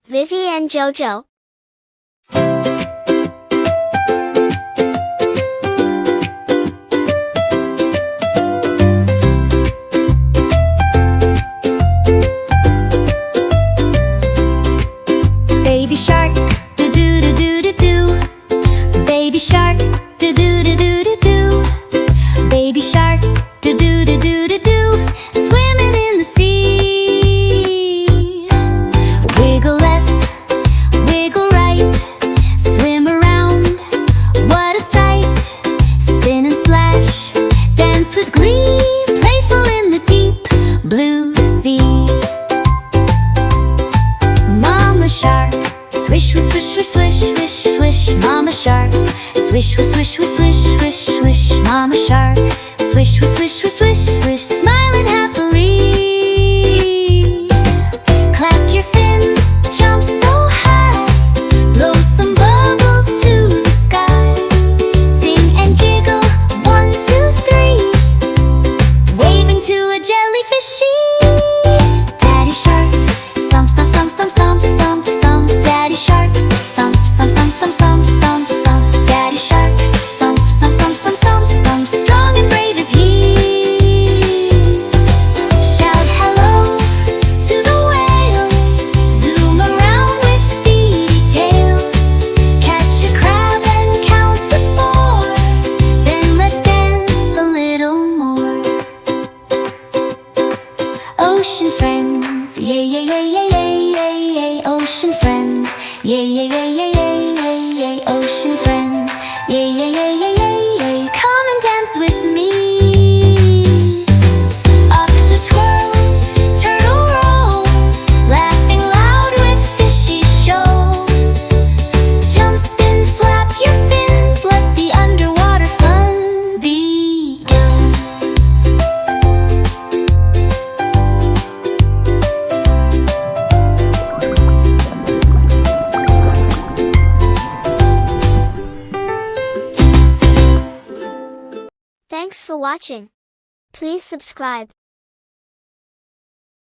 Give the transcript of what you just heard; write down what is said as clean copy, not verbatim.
Vivi and Jojo. Baby shark, do do do do do do. Baby shark, do do do do do do. Baby shark, do do do do do do. Swimming in the sea. Wiggle left, wiggle right. Swim around, what a sight. Spin and splash, dance with glee. Playful in the deep blue sea. Mama shark, swish, swish, swish, swish, swish, swish, Mama shark. Swish, swish, swish, swish, swish, swish, swish, Mama shark. Swish, swish, swish, swish, swish, swish, smiling happily. Clap your fins, jump so high. Blow some bubbles to the sky. Sing and giggle, 1, 2, 3. Waving to a jellyfishy. Daddy sharks, stomp, stomp, stomp, stomp, stomp, stomp, stomp. Daddy shark, stomp, stomp, stomp, stomp, stomp, stomp, stomp. Daddy shark, stomp, stomp, stomp, stomp, stomp, stomp. Strong and brave is he. Shout hello to the whales. Zoom around with speedy tails. Catch a crab and count to 4. Then let's dance a little more. Ocean friends, yay, yay, yay, yay, yay, yay, yay. Ocean friends, yay, yay, yay, yay, yay, yay, yay. Ocean friends, yay, yay, yay, yay, yay, yay. Come and dance with me. Octo twirls, turtle rolls, laughing loud with fishy shoals. Jump, spin, flap your fins, let the underwater fun begin. Thanks for watching. Please subscribe.